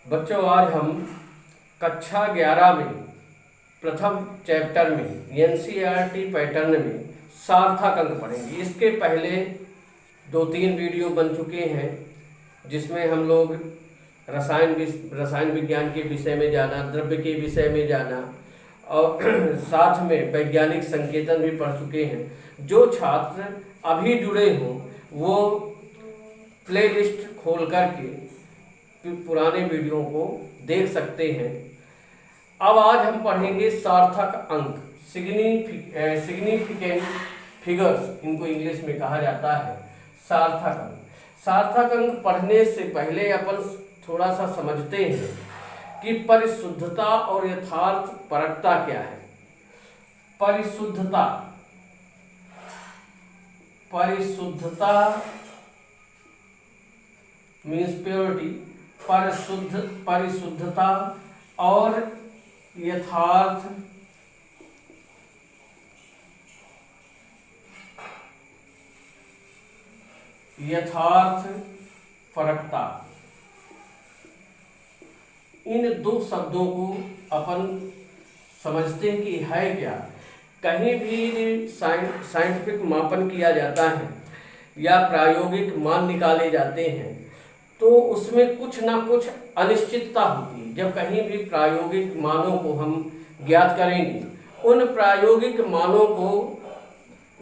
बच्चों, आज हम कक्षा 11 में प्रथम चैप्टर में एनसीईआरटी पैटर्न में सार्थक अंक पढ़ेंगे। इसके पहले 2-3 वीडियो बन चुके हैं जिसमें हम लोग रसायन विज्ञान के विषय में जाना, द्रव्य के विषय में जाना और साथ में वैज्ञानिक संकेतन भी पढ़ चुके हैं। जो छात्र अभी जुड़े हों वो प्लेलिस्ट खोल करके पुराने वीडियो को देख सकते हैं। अब आज हम पढ़ेंगे सार्थक अंक, सिग्निफिकेंट फिगर्स, इनको इंग्लिश में कहा जाता है सार्थक अंक। सार्थक अंक पढ़ने से पहले अपन थोड़ा सा समझते हैं कि परिशुद्धता और यथार्थ परकता क्या है। परिशुद्धता मीन्स प्योरिटी, परिशुद्धता और यथार्थ परकता, इन दो शब्दों को अपन समझते हैं कि है क्या। कहीं भी साइंटिफिक मापन किया जाता है या प्रायोगिक मान निकाले जाते हैं तो उसमें कुछ ना कुछ अनिश्चितता होती है। जब कहीं भी प्रायोगिक मानों को हम ज्ञात करेंगे, उन प्रायोगिक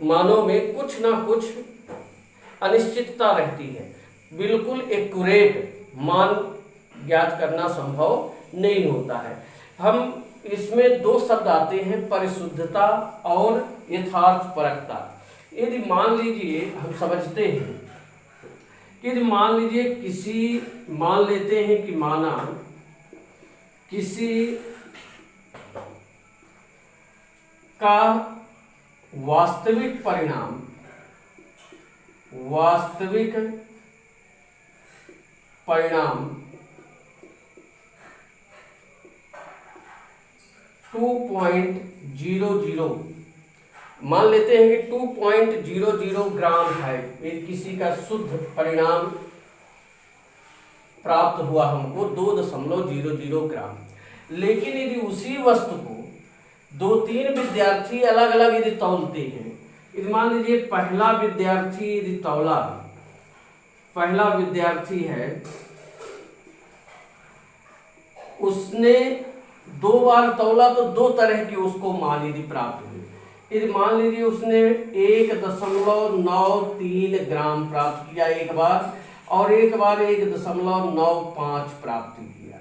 मानों में कुछ ना कुछ अनिश्चितता रहती है। बिल्कुल एक्यूरेट मान ज्ञात करना संभव नहीं होता है। हम इसमें दो शब्द आते हैं, परिशुद्धता और यथार्थ परकता। यदि मान लीजिए हम समझते हैं, यदि मान लीजिए मान लेते हैं कि माना किसी का वास्तविक परिणाम 2.00, मान लेते हैं कि 2.00 ग्राम है। एक किसी का शुद्ध परिणाम प्राप्त हुआ हमको 2.00 ग्राम। लेकिन यदि उसी वस्तु को 2-3 विद्यार्थी अलग अलग यदि तौलते हैं, यदि मान लीजिए पहला विद्यार्थी यदि तौला, पहला विद्यार्थी है, उसने 2 बार तौला तो 2 तरह की उसको मान यदि प्राप्त हुई। यदि मान लीजिए उसने 1.93 ग्राम प्राप्त किया एक बार, और एक बार 1.95 प्राप्त किया,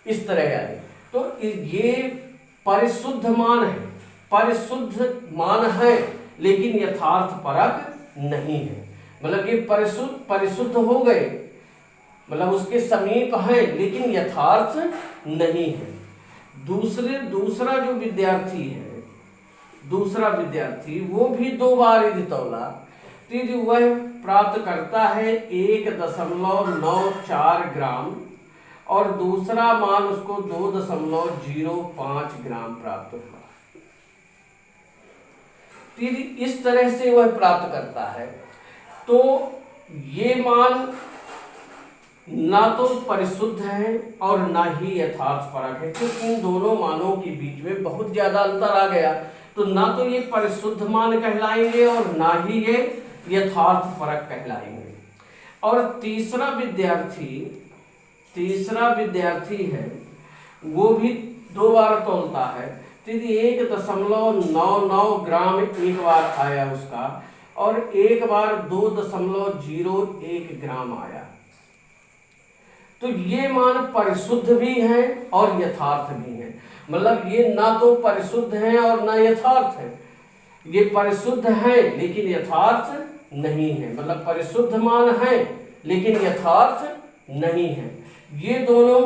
इस तरह आए, तो ये परिशुद्ध मान है लेकिन यथार्थ परक नहीं है। मतलब ये परिशुद्ध हो गए, मतलब उसके समीप है लेकिन यथार्थ नहीं है। दूसरा जो विद्यार्थी है, दूसरा विद्यार्थी वो भी 2 बार यदि तौला तो यदि वह प्राप्त करता है 1.94 ग्राम और दूसरा मान उसको 2.05 ग्राम प्राप्त हुआ। यदि इस तरह से वह प्राप्त करता है तो ये मान ना तो परिशुद्ध है और ना ही यथार्थ परक है, क्योंकि इन दोनों मानों के बीच में बहुत ज्यादा अंतर आ गया। तो ना तो ये परिशुद्ध मान कहलाएंगे और ना ही ये यथार्थ परक कहलाएंगे। और तीसरा विद्यार्थी है, वो भी 2 बार तौलता है, तो यदि 1.99 ग्राम एक बार आया उसका और एक बार 2.01 ग्राम आया, तो ये मान परिशुद्ध भी है और यथार्थ भी है। मतलब ये ना तो परिशुद्ध है और ना यथार्थ है, ये परिशुद्ध है लेकिन यथार्थ नहीं है। मतलब परिशुद्ध मान है लेकिन यथार्थ नहीं है। ये दोनों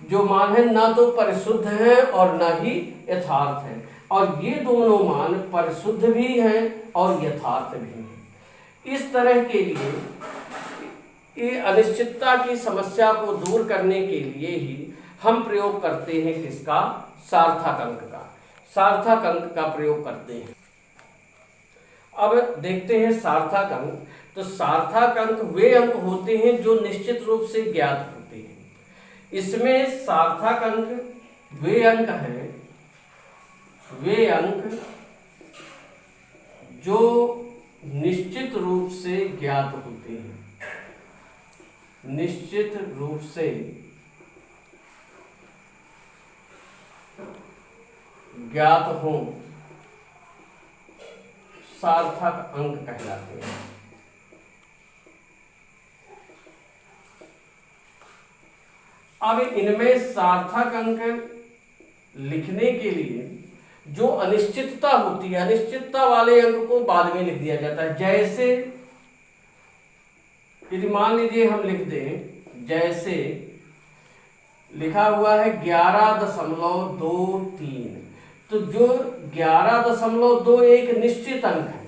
जो मान है ना तो परिशुद्ध है और ना ही यथार्थ है, और ये दोनों मान परिशुद्ध भी हैं और यथार्थ भी हैं। इस तरह के लिए ये अनिश्चितता की समस्या को दूर करने के लिए ही हम प्रयोग करते हैं किसका, सार्थक अंक का। सार्थक अंक का प्रयोग करते हैं। अब देखते हैं सार्थक अंक। तो सार्थक अंक वे अंक होते हैं जो निश्चित रूप से ज्ञात होते हैं। इसमें सार्थक अंक वे अंक हैं, वे अंक जो निश्चित रूप से ज्ञात होते हैं, निश्चित रूप से ज्ञात हों, सार्थक अंक कहलाते हैं। अब इनमें सार्थक अंक लिखने के लिए जो अनिश्चितता होती है, अनिश्चितता वाले अंक को बाद में लिख दिया जाता है। जैसे यदि मान लीजिए हम लिख दें, जैसे लिखा हुआ है 11.23, तो जो 11.2 एक निश्चित अंक है,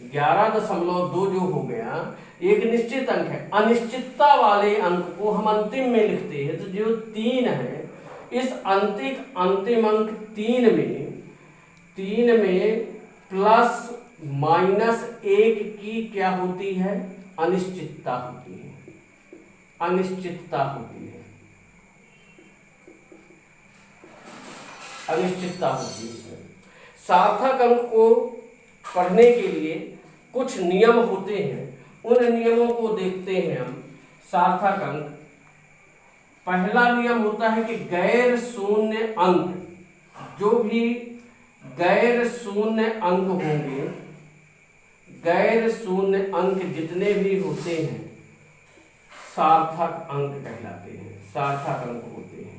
11.2 जो हो गया एक निश्चित अंक है। अनिश्चितता वाले अंक को हम अंतिम में लिखते हैं, तो जो 3 है, इस अंतिम अंक 3 में प्लस माइनस 1 की क्या होती है, अनिश्चितता होती है, अनिश्चितता होती है, अनिश्चितता होती है। इसमें सार्थक अंक को पढ़ने के लिए कुछ नियम होते हैं, उन नियमों को देखते हैं हम। सार्थक अंक, पहला नियम होता है कि गैर शून्य अंक, जो भी गैर शून्य अंक होंगे, गैर शून्य अंक जितने भी होते हैं सार्थक अंक कहलाते हैं, सार्थक अंक होते हैं,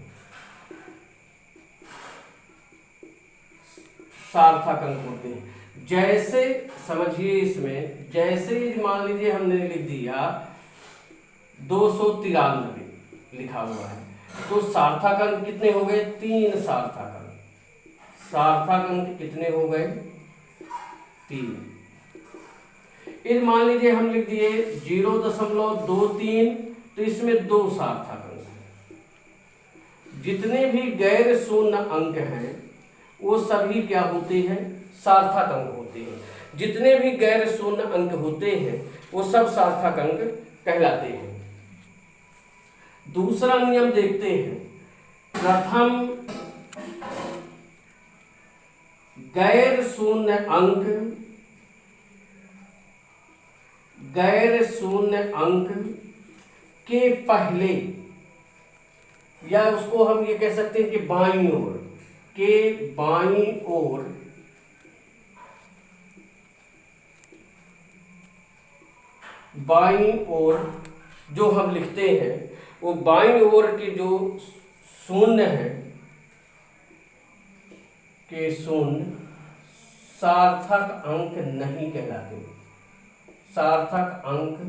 सार्थक अंक होते हैं। जैसे समझिए इसमें, जैसे मान लीजिए हमने लिख दिया 293 लिखा हुआ है, तो सार्थक अंक कितने हो गए, 3 सार्थक अंक, सार्थक अंक कितने हो गए, 3। इस मान लीजिए हम लिख दिए 0.23, तो इसमें 2 सार्थक अंक हैं। जितने भी गैर शून्य अंक हैं वो सभी क्या होते हैं, सार्थक अंक होते हैं। जितने भी गैर शून्य अंक होते हैं वो सब सार्थक अंक कहलाते हैं। दूसरा नियम देखते हैं। प्रथम, गैर शून्य अंक, गैर शून्य अंक के पहले, या उसको हम ये कह सकते हैं कि बाईं ओर, के बाईं ओर जो हम लिखते हैं, वो बाईं ओर के जो शून्य है, के शून्य सार्थक अंक नहीं कहलाते, सार्थक अंक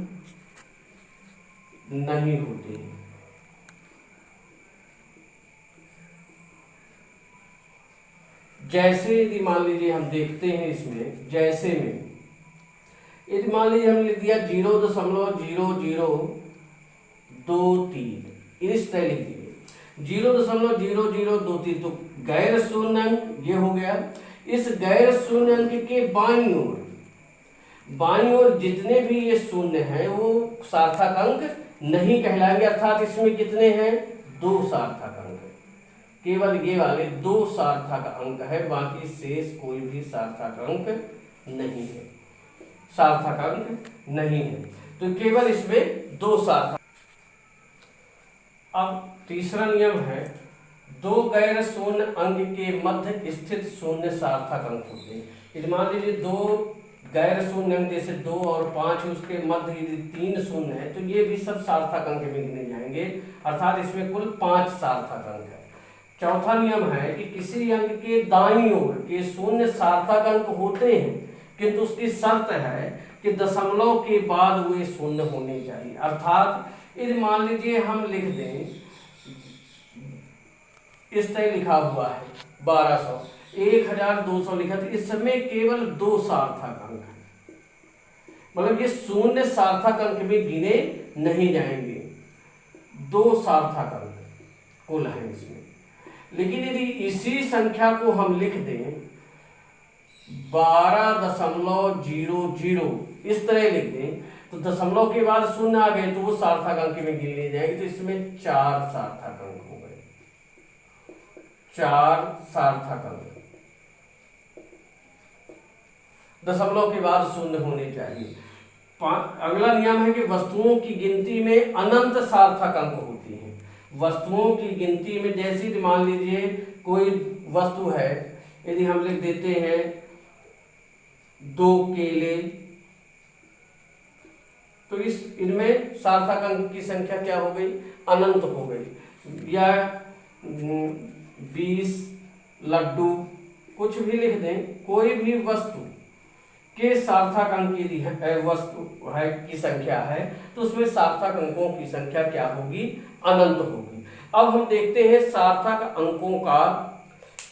नहीं होते हैं। जैसे यदि मान लीजिए हम देखते हैं इसमें, जैसे में यदि मान लीजिए हम लिख दिया 0.0023, इस तरह लिख दिए 0.0023, तो गैर शून्य अंक ये हो गया। इस गैर शून्य अंक के बाईं ओर जितने भी ये शून्य हैं वो सार्थक अंक नहीं कहलाएंगे, अर्थात इसमें कितने हैं, 2 सार्थक अंक, केवल ये वाले 2 सार्थक अंक है, बाकी शेष कोई भी सार्थक अंक नहीं है, सार्थक अंक नहीं है, तो केवल इसमें 2 सार्थक। अब तीसरा नियम है, 2 गैर शून्य अंक के मध्य स्थित शून्य सार्थक अंक होते हैं। यदि मान लीजिए 2 गैर शून्य अंक जैसे 2 और 5, उसके मध्य यदि 3 शून्य है, तो ये भी सब सार्थक अंक में गिने जाएंगे, अर्थात इसमें कुल 5 सार्थक अंक है। चौथा नियम है कि किसी अंक के दाईं ओर के शून्य सार्थक अंक होते हैं, किंतु उसकी शर्त है कि दशमलव के बाद वे शून्य होने चाहिए। अर्थात यदि मान लीजिए हम लिख दें, इस तरह लिखा हुआ है 1200, 1200 लिखा, तो इस समय केवल 2 सार्थक अंक है, मतलब ये शून्य सार्थक अंक में गिने नहीं जाएंगे, 2 सार्थक अंक कुल है इसमें। लेकिन यदि इसी संख्या को हम लिख दें 12.00, इस तरह लिख दें, तो दशमलव के बाद शून्य आ गए तो वो सार्थक अंक में गिन लिए जाएंगे। तो इसमें 4 सार्थक अंक हो गए, 4 सार्थक अंक दशमलव के बाद शून्य होने चाहिए। अगला नियम है कि वस्तुओं की गिनती में अनंत सार्थक अंक होती हैं। वस्तुओं की गिनती में जैसे मान लीजिए कोई वस्तु है, यदि हम लिख देते हैं 2 केले, तो इनमें सार्थक अंक की संख्या क्या हो गई? अनंत हो गई। या 20 लड्डू, कुछ भी लिख दें, कोई भी वस्तु के सार्थक अंक यदि वस्तु है की संख्या है तो उसमें सार्थक अंकों की संख्या क्या होगी? अनंत होगी। अब हम देखते हैं सार्थक अंकों का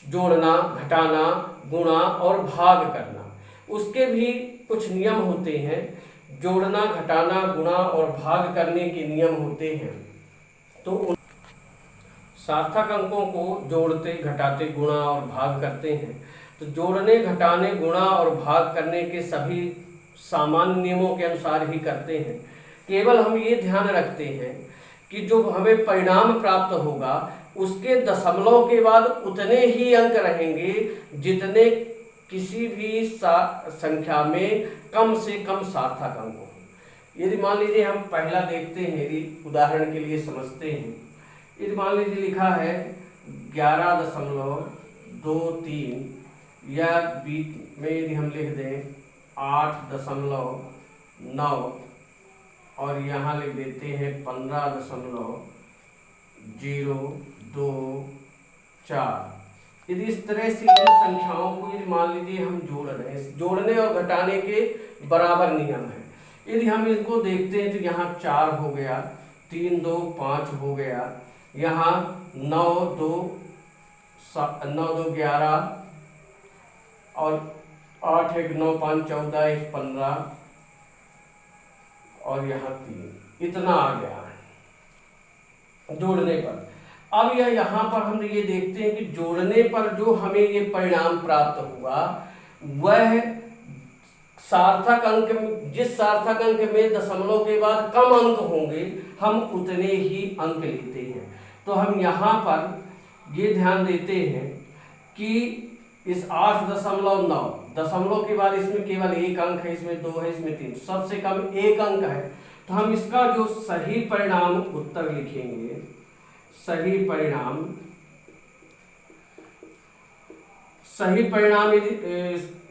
जोड़ना, घटाना, गुणा और भाग करना। उसके भी कुछ नियम होते हैं। जोड़ना, घटाना, गुणा और भाग करने के नियम होते हैं। तो सार्थक अंकों को जोड़ते, घटाते, गुणा और भाग करते हैं। तो जोड़ने, घटाने, गुणा और भाग करने के सभी सामान्य नियमों के अनुसार ही करते हैं। केवल हम ये ध्यान रखते हैं कि जो हमें परिणाम प्राप्त होगा उसके दशमलव के बाद उतने ही अंक रहेंगे जितने किसी भी संख्या में कम से कम सार्थक अंक हो। यदि मान लीजिए हम पहला देखते हैं, यदि उदाहरण के लिए समझते हैं। यदि मान लीजिए लिखा है 11.23 या बीच में यदि हम लिख दें 8.9 और यहाँ लिख देते हैं 15.024। यदि इस तरह से इन संख्याओं को यदि मान लीजिए हम जोड़ रहे हैं, जोड़ने और घटाने के बराबर नियम है। यदि हम इनको देखते हैं तो यहाँ 4 हो गया, 3 2 5 हो गया, यहाँ 9 2 11 और 8 1 9 5 14 1 15 और यहाँ 3, इतना आ गया है जोड़ने पर। अब यहाँ पर हम ये देखते हैं कि जोड़ने पर जो हमें ये परिणाम प्राप्त हुआ वह सार्थक अंक, जिस सार्थक अंक में दशमलव के बाद कम अंक होंगे हम उतने ही अंक लेते हैं। तो हम यहाँ पर ये ध्यान देते हैं कि इस 8.9 दशमलव के बाद इसमें केवल 1 अंक है, इसमें 2 है, इसमें 3, सबसे कम 1 अंक है। तो हम इसका जो सही परिणाम उत्तर लिखेंगे, सही परिणाम यदि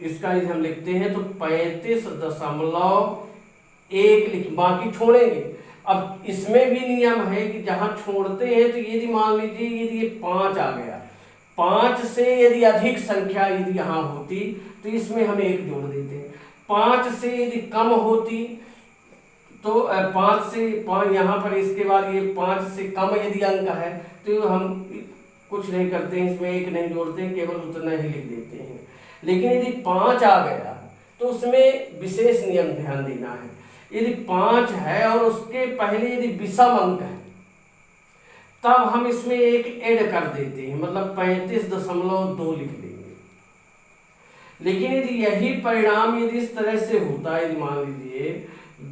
इसका यदि हम लिखते हैं तो 35.1 लिख, बाकी छोड़ेंगे। अब इसमें भी नियम है कि जहां छोड़ते हैं तो यदि मान लीजिए यदि ये 5 आ गया, 5 से यदि अधिक संख्या यदि यहाँ होती तो इसमें हम 1 जोड़ देते हैं। 5 से यदि कम होती तो 5 से यहाँ पर इसके बाद ये 5 से कम यदि अंक है तो हम कुछ नहीं करते हैं, इसमें 1 नहीं जोड़ते हैं, केवल उतना ही लिख देते हैं। लेकिन यदि 5 आ गया तो उसमें विशेष नियम ध्यान देना है। यदि 5 है और उसके पहले यदि विषम अंक है तब हम इसमें 1 ऐड कर देते हैं, मतलब 35.2 लिख देंगे। लेकिन यदि यही परिणाम यदि इस तरह से होता है, यदि मान लीजिए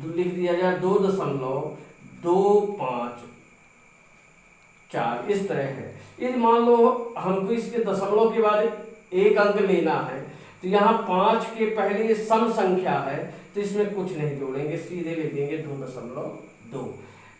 लिख दिया जाए 2.254 इस तरह है। यदि मान लो हमको इसके दशमलव के बाद 1 अंक लेना है तो यहाँ 5 के पहले सम संख्या है तो इसमें कुछ नहीं जोड़ेंगे, सीधे ले देंगे 2.2।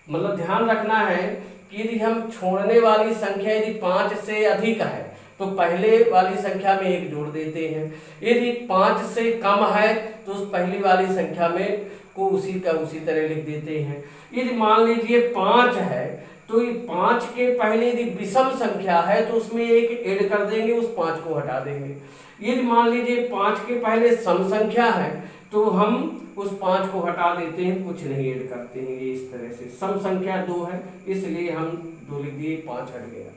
मतलब ध्यान रखना है कि यदि हम छोड़ने वाली संख्या यदि 5 से अधिक है तो पहले वाली संख्या में 1 जोड़ देते हैं। यदि 5 से कम है तो उस पहली वाली संख्या में को उसी का उसी तरह लिख देते हैं। यदि मान लीजिए 5 है तो ये 5 के पहले यदि विषम संख्या है तो उसमें 1 ऐड कर देंगे, उस 5 को हटा देंगे। यदि मान लीजिए 5 के पहले सम संख्या है तो हम उस 5 को हटा देते हैं, कुछ नहीं ऐड करते हैं। ये इस तरह से सम संख्या 2 है इसलिए हम 2 लिख दिए, 5 हट गया।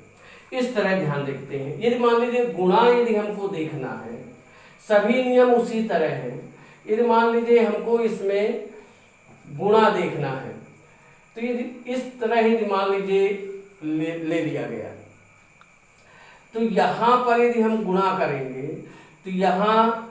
इस तरह ध्यान देखते हैं। यदि मान लीजिए गुणा यदि हमको देखना है, सभी नियम उसी तरह है। यदि मान लीजिए हमको इसमें गुणा देखना है तो यदि इस तरह ही मान लीजिए ले लिया गया तो यहाँ पर यदि हम गुणा करेंगे तो यहाँ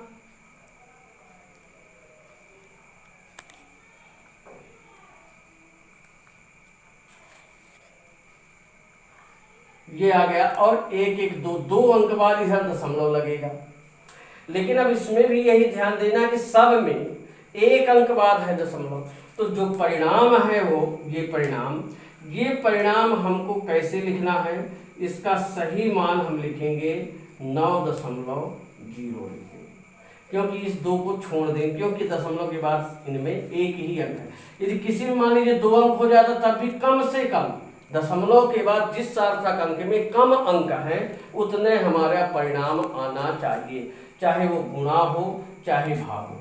ये आ गया, और 1 1 2 2 अंक बाद इधर दशमलव लगेगा। लेकिन अब इसमें भी यही ध्यान देना कि सब में 1 अंक बाद है दशमलव। तो जो परिणाम है वो ये परिणाम हमको कैसे लिखना है, इसका सही मान हम लिखेंगे 9.0 लिखेंगे, क्योंकि इस 2 को छोड़ देंगे, क्योंकि दशमलव के बाद इनमें एक ही अंक है। यदि किसी में मान लीजिए 2 अंक हो जाता तब भी कम से कम दशमलव के बाद जिस सार्थक अंक में कम अंक है उतने हमारा परिणाम आना चाहिए, चाहे वो गुणा हो चाहे भाग हो।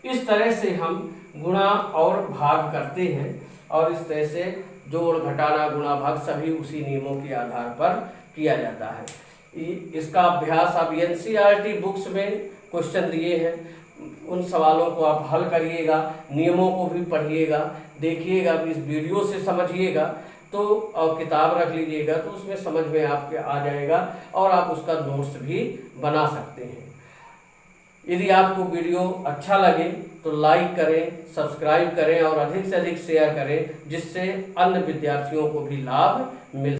इस तरह से हम गुणा और भाग करते हैं, और इस तरह से जोड़ घटाना गुणा भाग सभी उसी नियमों के आधार पर किया जाता है। इसका अभ्यास आप एनसीईआरटी बुक्स में क्वेश्चन दिए हैं, उन सवालों को आप हल करिएगा, नियमों को भी पढ़िएगा, देखिएगा, इस वीडियो से समझिएगा, तो और किताब रख लीजिएगा तो उसमें समझ में आपके आ जाएगा, और आप उसका नोट्स भी बना सकते हैं। यदि आपको वीडियो अच्छा लगे तो लाइक करें, सब्सक्राइब करें और अधिक से अधिक शेयर करें, जिससे अन्य विद्यार्थियों को भी लाभ मिल